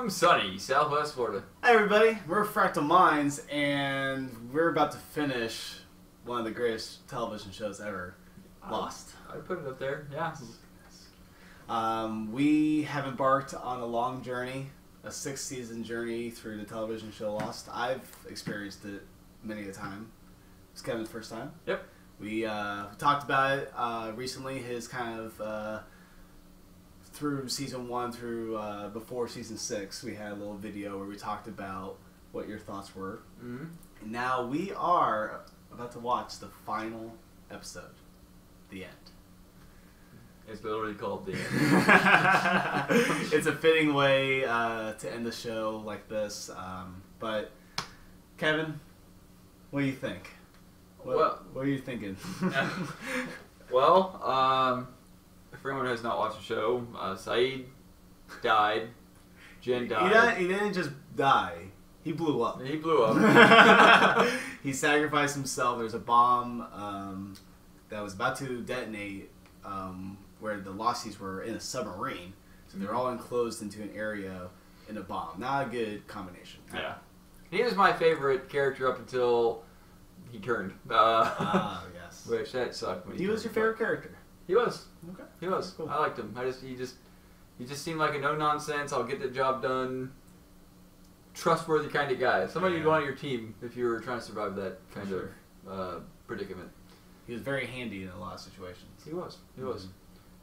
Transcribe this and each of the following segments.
from sunny Southwest Florida. Hi everybody, we're Fractal Minds, and we're about to finish one of the greatest television shows ever, Lost. I put it up there, yeah. We have embarked on a long journey, a 6-season journey through the television show Lost. I've experienced it many a time. It's Kevin's first time. Yep. We talked about it recently, his kind of... through season 1 through before season 6, we had a little video where we talked about what your thoughts were. Mm-hmm. And now we are about to watch the final episode, the end. It's literally called the end. It's a fitting way to end the show like this. But Kevin, what do you think? What are you thinking? Well, for anyone who has not watched the show, Saeed died. Jen died. He didn't just die. He blew up. He blew up. He sacrificed himself. There's a bomb that was about to detonate where the Losties were in a submarine. So they're all enclosed into an area in a bomb. Not a good combination. Yeah. He was my favorite character up until he turned. Yes. Which, that sucked. When He was your favorite character? He was. Okay. He was. Cool. I liked him. He just seemed like a no nonsense. I'll get the job done. Trustworthy kind of guy. Somebody you'd want on your team if you were trying to survive that kind of predicament. He was very handy in a lot of situations. He was. He was.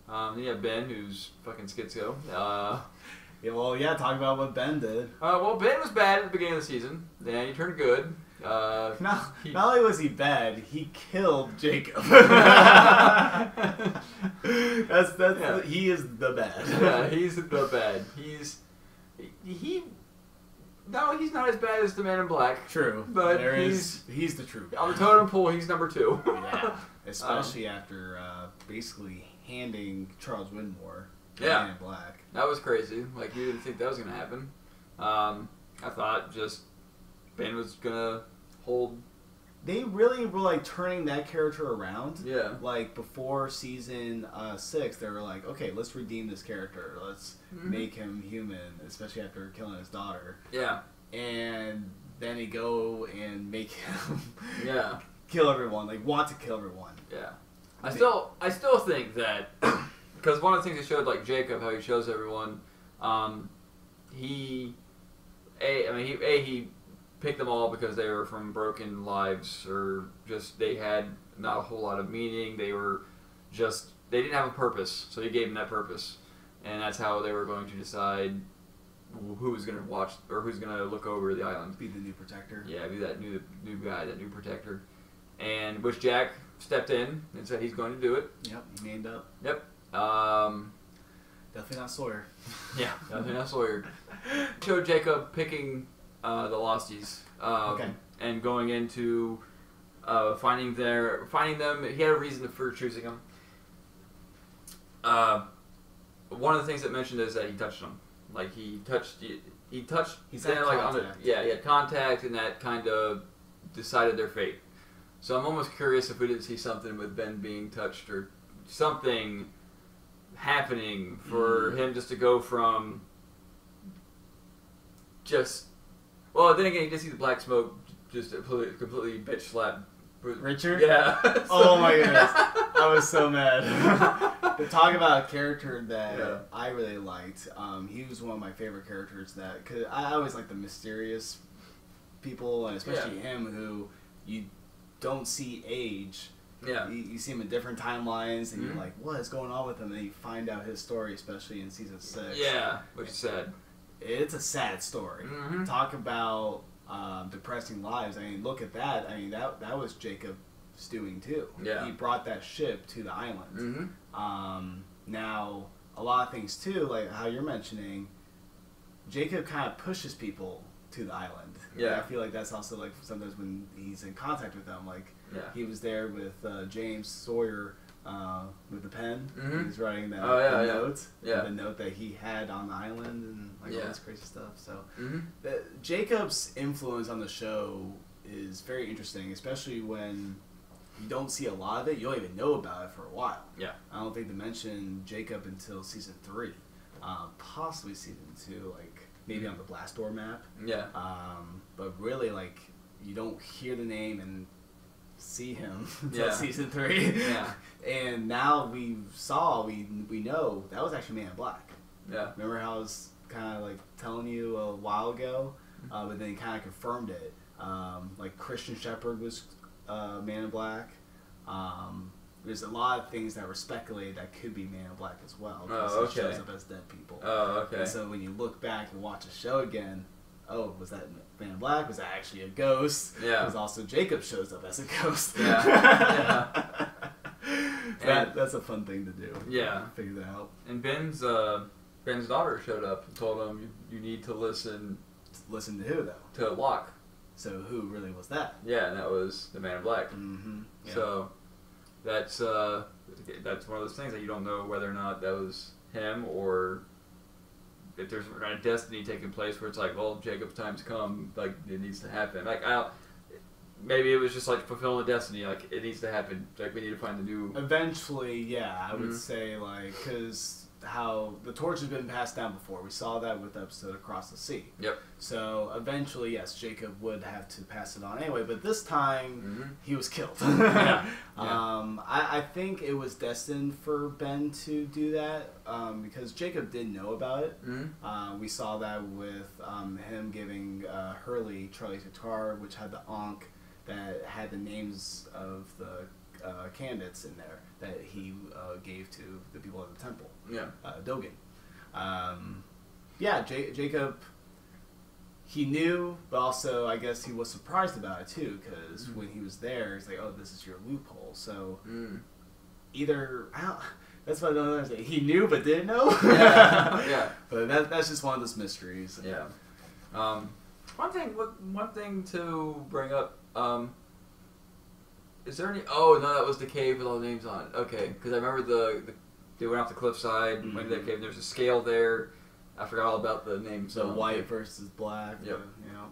Then you have Ben, who's fucking schizo. Talk about what Ben did. Well, Ben was bad at the beginning of the season. Then he turned good. Not only was he bad, he killed Jacob. He is the bad. Yeah, he's the bad. No, he's not as bad as the Man in Black. True, but he's the true bad. On the totem pole, he's number 2. Yeah, especially after basically handing Charles Widmore the Man in Black. That was crazy. Like, you didn't think that was gonna happen. I thought just Ben was gonna hold. They really were like turning that character around. Yeah. Like before season 6, they were like, okay, let's redeem this character. Let's make him human, especially after killing his daughter. Yeah. And then they go and make him kill everyone. Like want to kill everyone. Yeah. I still think that because one of the things they showed, like Jacob, how he shows everyone, he picked them all because they were from broken lives, or just they had not a whole lot of meaning. They didn't have a purpose, so he gave them that purpose, and that's how they were going to decide who was going to watch or who's going to look over the island. Be the new protector. Yeah, be that new guy, that new protector, and which Jack stepped in and said he's going to do it. Yep, he manned up. Yep. Definitely not Sawyer. Yeah, definitely not Sawyer. Showed Jacob picking the Losties, and going into finding them. He had a reason for choosing them. One of the things that mentioned is that he touched them. Like he touched. He had like contact. he had contact, and that kind of decided their fate. So I'm almost curious if we didn't see something with Ben being touched or something happening for him just to go from just. Well, then again, you did see the black smoke just completely bitch slap Richard? Yeah. Oh my goodness. I was so mad. To talk about a character that I really liked, he was one of my favorite characters cause I always like the mysterious people, and especially him who you don't see age. Yeah. You see him in different timelines, and you're like, what is going on with him? And then you find out his story, especially in season 6. Yeah, which is sad. It's a sad story. Talk about depressing lives. I mean, look at that. I mean, that was Jacob's doing too. Yeah. He brought that ship to the island. Now, a lot of things too, like how you're mentioning, Jacob kind of pushes people to the island. Yeah. I feel like that's also like sometimes when he's in contact with them. Like he was there with James Sawyer with the pen. He was writing that note. Yeah. The note that he had on the island and like all this crazy stuff. So Jacob's influence on the show is very interesting, especially when you don't see a lot of it. You don't even know about it for a while. Yeah. I don't think they mentioned Jacob until season 3. Possibly season 2. Like maybe on the Blast Door map. Yeah. But really, like, you don't hear the name and see him until Yeah. season 3. Yeah. And now we know that was actually Man in Black. Yeah. Remember how I was kind of like telling you a while ago, but then he kind of confirmed it. Like Christian Shepherd was Man in Black. There's a lot of things that were speculated that could be Man in Black as well. Oh, okay. It shows up as dead people. Oh, okay. And so when you look back and watch the show again, oh, was that Man in Black? Was that actually a ghost? Yeah. Because also Jacob shows up as a ghost. Yeah. That's a fun thing to do. Yeah. Figure that out. And Ben's daughter showed up and told him you need to listen Listen to who, though? to Locke. So who really was that? Yeah, and that was the Man in Black. Mm-hmm. Yeah. So that's one of those things that you don't know whether or not that was him or if there's a destiny taking place where it's like, well, Jacob's time's come, like it needs to happen. Like maybe it was just like fulfilling the destiny, like it needs to happen. Like we need to find the new. Eventually, yeah, I would say like because how the torch has been passed down before. We saw that with the episode Across the Sea. Yep. So eventually, yes, Jacob would have to pass it on anyway. But this time, he was killed. Yeah. I think it was destined for Ben to do that because Jacob did know about it. We saw that with him giving Hurley Charlie's guitar, which had the Ankh that had the names of the candidates in there that he gave to the people of the temple. Yeah. Dogen. Jacob, he knew, but also I guess he was surprised about it too, because when he was there, he's like, oh, this is your loophole. So either, that's what I don't understand. He knew but didn't know? Yeah. But that's just one of those mysteries. Yeah. One thing to bring up, is there any? Oh no, that was the cave with all the names on it. Okay, because I remember they went off the cliffside, went to that cave. There's a scale there. I forgot all about the names. So white versus black. Yep. You know.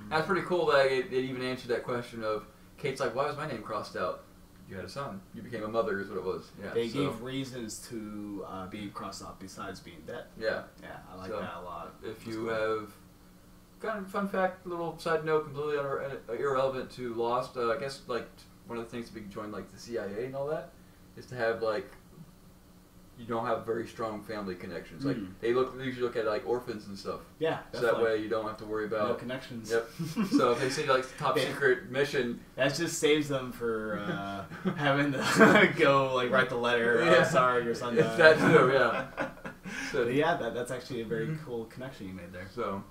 That's pretty cool that it even answered that question of Kate's like, why was my name crossed out? You had a son. You became a mother, is what it was. Yeah. They gave reasons to being crossed off besides being dead. Yeah. Yeah, I like that a lot. If you have. Kind of fun fact, little side note, completely irrelevant to Lost. I guess like one of the things to be joined like the CIA and all that is to have like you don't have very strong family connections. Like they usually look at like orphans and stuff. Yeah, so that way you don't have to worry about no connections. Yep. So if they say like top secret mission, that just saves them for having to go like write the letter. Oh, sorry, your son died. That too, yeah. So, but yeah, that's actually a very cool connection you made there. So.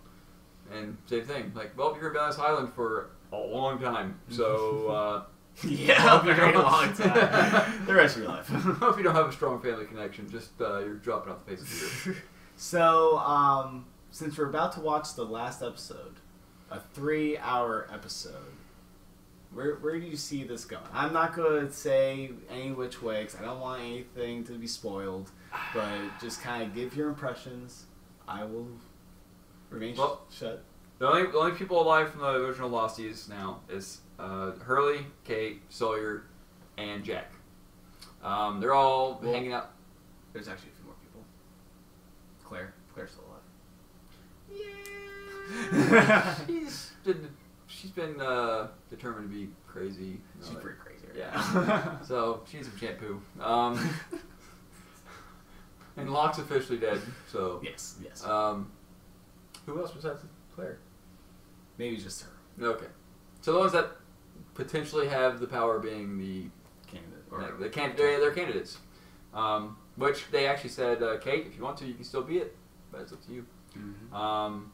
And same thing, like, well, you're in this island for a long time, so, yeah, a very long time. The rest of your life. Hope you don't have a strong family connection, just, you're dropping off the face of the earth. So, since we're about to watch the last episode, a 3-hour episode, where do you see this going? I'm not going to say any which way, because I don't want anything to be spoiled, but just kind of give your impressions. I will... remain shut. The only people alive from the original Losties now is Hurley, Kate, Sawyer, and Jack. They're all hanging out. There's actually a few more people. Claire's still alive. Yeah. she's been determined to be crazy. She's pretty crazy. Right? Yeah. So she needs some shampoo. And Locke's officially dead. So yes. Who else besides Claire? Maybe just her. Okay. So the ones that potentially have the power being the candidate. They're candidates. Which they actually said, Kate, if you want to, you can still be it. But it's up to you. I'm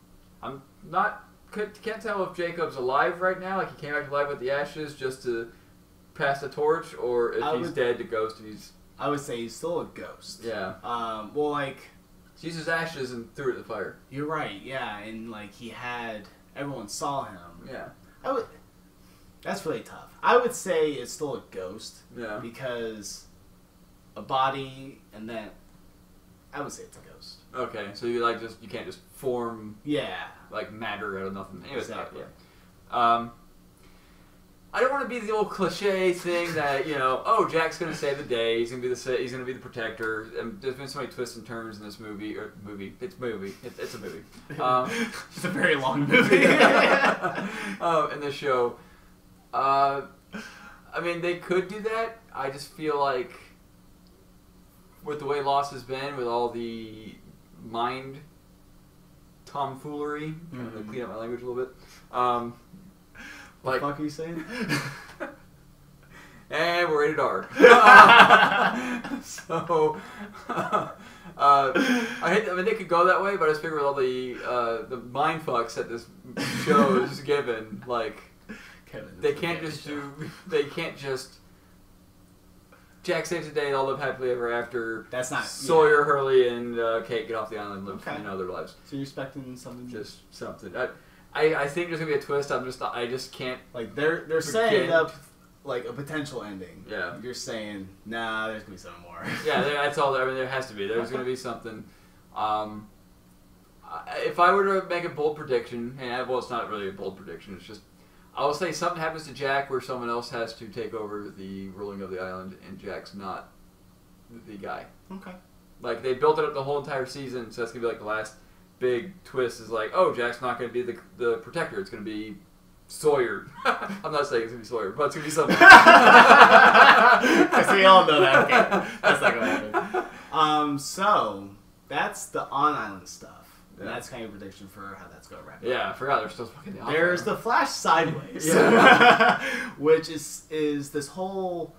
can't tell if Jacob's alive right now, like he came back to life with the ashes just to pass the torch, or if he's dead to ghost and he's... I would say he's still a ghost. Yeah. Well, like... He used his ashes and threw it in the fire. You're right, yeah, and like he had... Everyone saw him. Yeah. That's really tough. I would say it's still a ghost. Yeah. Because a body and then... I would say it's a ghost. Okay, so you can't just form... Yeah. Like matter out of nothing. Anyways, exactly. Yeah. I don't want to be the old cliche thing that, you know, oh, Jack's going to save the day. He's going to be the protector. And there's been so many twists and turns in this movie. It's a movie. It's a movie. It's a very long movie. In the show. I mean, they could do that. I just feel like with the way Lost has been, with all the mind tomfoolery, I'm going to clean up my language a little bit. What the fuck are you saying? And we're rated R. So, I mean, they could go that way, but I just figure with all the mind fucks that this show is given, like, they can't just Jack saves the day, they'll live happily ever after. That's not Sawyer, Hurley, and Kate get off the island and live their lives. So you're expecting something? Just something. I think there's gonna be a twist. I just can't. Like they're setting up like a potential ending. Yeah. You're saying, nah, there's gonna be something more. Yeah, that's all. I mean, there has to be. There's gonna be something. If I were to make a bold prediction, and well, it's not really a bold prediction. It's just I will say something happens to Jack where someone else has to take over the ruling of the island, and Jack's not the guy. Okay. Like they built it up the whole entire season, so that's gonna be like the last big twist is like, oh, Jack's not going to be the protector. It's going to be Sawyer. I'm not saying it's going to be Sawyer, but it's going to be something. So we all know that. Okay. That's not going to happen. So that's the on-island stuff. Yeah. And that's kind of your prediction for how that's going to wrap up. Yeah, I forgot there's still fucking the There's the Flash Sideways, which is this whole,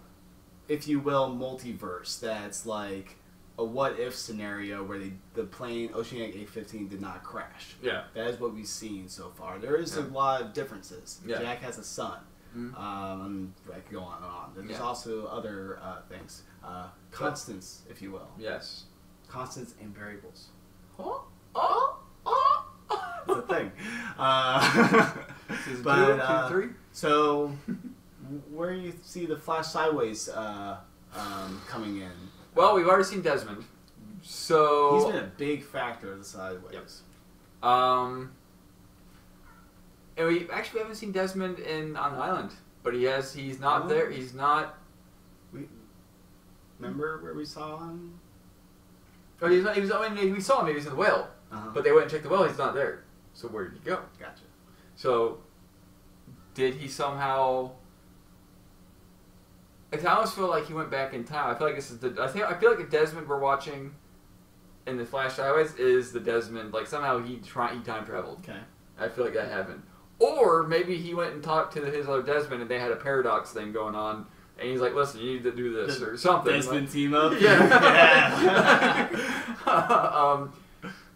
if you will, multiverse that's like a what-if scenario where the plane Oceanic 815 did not crash. Yeah. That is what we've seen so far. There is a lot of differences. Yeah. Jack has a son. I could go on and on. There's also other things. Constants, if you will. Yes. Constants and variables. It's a thing. Season but, 2, 3? So, where do you see the Flash Sideways coming in? Well, we've already seen Desmond, so he's been a big factor of the Sideways. Yep. And we haven't seen Desmond on the island, but he's not there. He's not. Remember where we saw him? Oh, he's not. He was. I mean, we saw him. He was in the whale, but they went and checked the whale. He's not there. So where did he go? Gotcha. So, did he somehow? I almost feel like he went back in time. I feel like this is I feel like the Desmond we're watching in the Flash Sideways is the Desmond. Like somehow he time traveled. Okay. I feel like that happened. Or maybe he went and talked to his other Desmond and they had a paradox thing going on. And he's like, listen, you need to do this or something. Desmond team up? Yeah.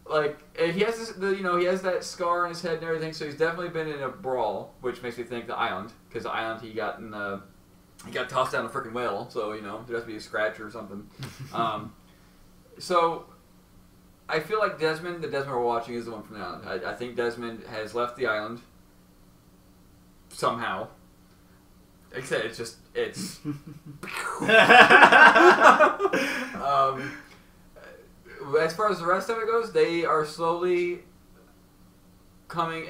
Like, he has this, he has that scar on his head and everything, so he's definitely been in a brawl, which makes me think the island. Because the island, he got tossed down a freaking whale, so, there has to be a scratch or something. So, I feel like the Desmond we're watching is the one from the island. I think Desmond has left the island somehow. Like I said, it's as far as the rest of it goes, they are slowly coming.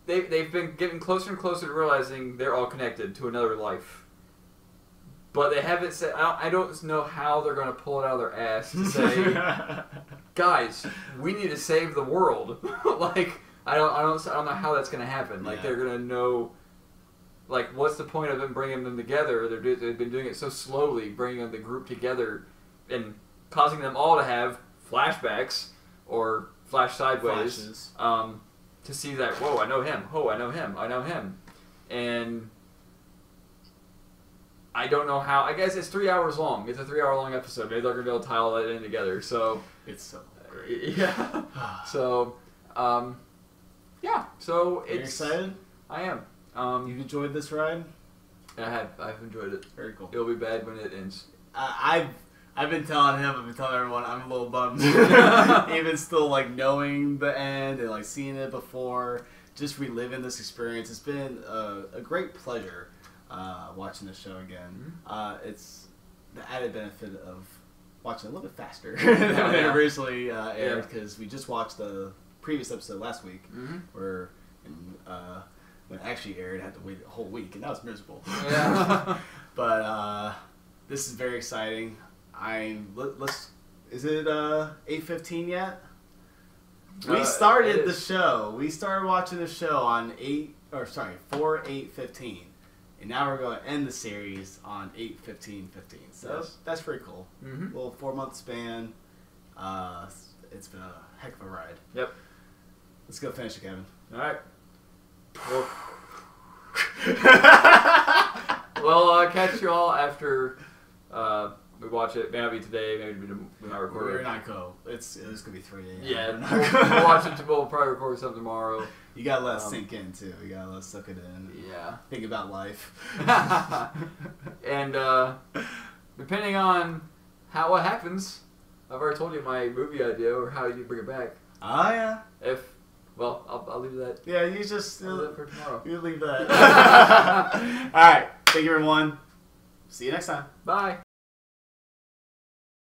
They've been getting closer and closer to realizing they're all connected to another life. But they haven't said. I don't know how they're going to pull it out of their ass to say, guys, we need to save the world. Like I don't know how that's going to happen. Like they're going to know. Like, what's the point of them bringing them together? They've been doing it so slowly, bringing the group together and causing them all to have flashbacks or flash sideways to see that, whoa, I know him. Oh, I know him. I know him. And I don't know how. I guess it's 3 hours long. It's a 3 hour long episode. Maybe they're going to be able to tie all that in together. So it's so great. Yeah. So, yeah. So Are you excited? I am. You've enjoyed this ride? I've enjoyed it. Very cool. It'll be bad when it ends. I've been telling him, I've been telling everyone, I'm a little bummed. Even still, like, knowing the end and, like, seeing it before, just reliving this experience. It's been a great pleasure watching the show again. It's the added benefit of watching a little bit faster than it originally aired, because we just watched the previous episode last week, where when it actually aired, I had to wait a whole week, and that was miserable. Yeah. But this is very exciting. Is it 8:15 yet? We started the show. We started watching the show on 4/8/15, and now we're going to end the series on 8/15/15. So Yes. that's pretty cool. Mm-hmm. Little 4-month span. It's been a heck of a ride. Yep. Let's go finish it, Kevin. All right. Well, I'll catch you all after we watch it. Maybe today, maybe we might record We're it. not go. It's gonna be 3 a.m. Yeah, we'll watch it. We'll probably record something tomorrow. You gotta let it sink in too. You gotta let it suck it in. Yeah. Think about life. And depending on what happens, I've already told you my movie idea or how you bring it back. Oh yeah. I'll leave that. Yeah, you just I'll leave that for tomorrow. you leave that. All right. Thank you, everyone. See you next time. Bye.